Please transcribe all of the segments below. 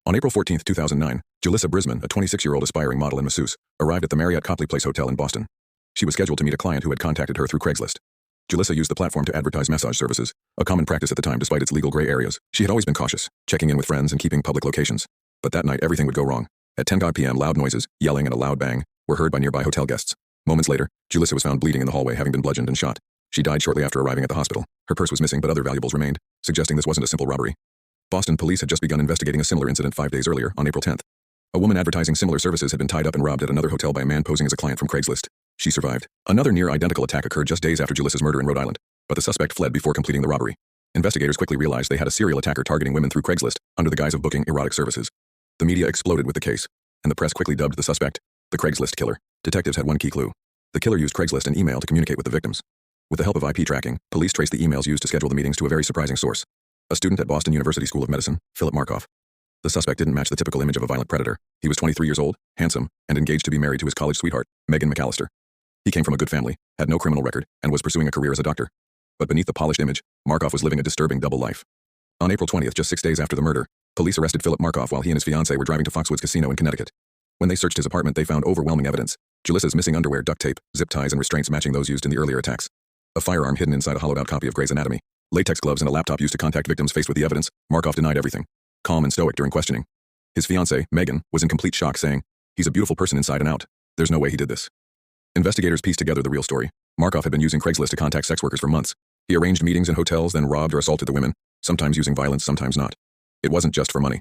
On April 14, 2009, Julissa Brisman, a 26-year-old aspiring model and masseuse, arrived at the Marriott Copley Place Hotel in Boston. She was scheduled to meet a client who had contacted her through Craigslist. Julissa used the platform to advertise massage services, a common practice at the time despite its legal gray areas. She had always been cautious, checking in with friends and keeping public locations. But that night, everything would go wrong. At 10 p.m., loud noises, yelling, and a loud bang were heard by nearby hotel guests. Moments later, Julissa was found bleeding in the hallway, having been bludgeoned and shot. She died shortly after arriving at the hospital. Her purse was missing, but other valuables remained, suggesting this wasn't a simple robbery. Boston police had just begun investigating a similar incident 5 days earlier, on April 10th. A woman advertising similar services had been tied up and robbed at another hotel by a man posing as a client from Craigslist. She survived. Another near-identical attack occurred just days after Julissa's murder in Rhode Island, but the suspect fled before completing the robbery. Investigators quickly realized they had a serial attacker targeting women through Craigslist under the guise of booking erotic services. The media exploded with the case, and the press quickly dubbed the suspect the Craigslist killer. Detectives had one key clue. The killer used Craigslist and email to communicate with the victims. With the help of IP tracking, police traced the emails used to schedule the meetings to a very surprising source: a student at Boston University School of Medicine, Philip Markoff. The suspect didn't match the typical image of a violent predator. He was 23 years old, handsome, and engaged to be married to his college sweetheart, Megan McAllister. He came from a good family, had no criminal record, and was pursuing a career as a doctor. But beneath the polished image, Markoff was living a disturbing double life. On April 20th, just 6 days after the murder, police arrested Philip Markoff while he and his fiancée were driving to Foxwoods Casino in Connecticut. When they searched his apartment, they found overwhelming evidence: Julissa's missing underwear, duct tape, zip ties, and restraints matching those used in the earlier attacks. A firearm hidden inside a hollowed-out copy of Grey's Anatomy. Latex gloves and a laptop used to contact victims. Faced with the evidence, Markoff denied everything, calm and stoic during questioning. His fiancée, Megan, was in complete shock, saying, "He's a beautiful person inside and out. There's no way he did this." Investigators pieced together the real story. Markoff had been using Craigslist to contact sex workers for months. He arranged meetings in hotels, then robbed or assaulted the women, sometimes using violence, sometimes not. It wasn't just for money.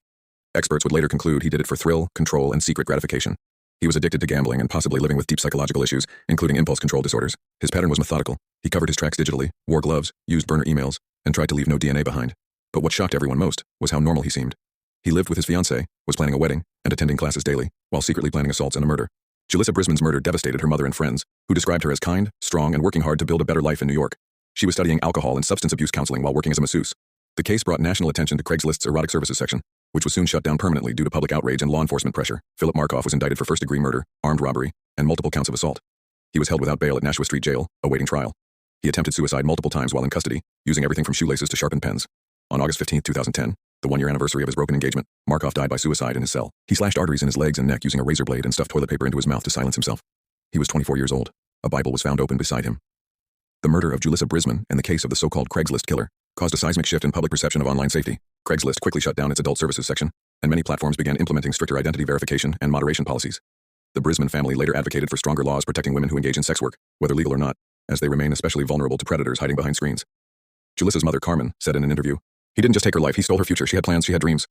Experts would later conclude he did it for thrill, control, and secret gratification. He was addicted to gambling and possibly living with deep psychological issues, including impulse control disorders. His pattern was methodical. He covered his tracks digitally, wore gloves, used burner emails, and tried to leave no DNA behind. But what shocked everyone most was how normal he seemed. He lived with his fiancée, was planning a wedding, and attending classes daily, while secretly planning assaults and a murder. Julissa Brisman's murder devastated her mother and friends, who described her as kind, strong, and working hard to build a better life in New York. She was studying alcohol and substance abuse counseling while working as a masseuse. The case brought national attention to Craigslist's erotic services section, which was soon shut down permanently due to public outrage and law enforcement pressure. Philip Markoff was indicted for first-degree murder, armed robbery, and multiple counts of assault. He was held without bail at Nashua Street Jail, awaiting trial. He attempted suicide multiple times while in custody, using everything from shoelaces to sharpened pens. On August 15, 2010, the one-year anniversary of his broken engagement, Markoff died by suicide in his cell. He slashed arteries in his legs and neck using a razor blade and stuffed toilet paper into his mouth to silence himself. He was 24 years old. A Bible was found open beside him. The murder of Julissa Brisman and the case of the so-called Craigslist killer caused a seismic shift in public perception of online safety. Craigslist quickly shut down its adult services section, and many platforms began implementing stricter identity verification and moderation policies. The Brisman family later advocated for stronger laws protecting women who engage in sex work, whether legal or not, as they remain especially vulnerable to predators hiding behind screens. Julissa's mother, Carmen, said in an interview, "He didn't just take her life, he stole her future. She had plans, she had dreams.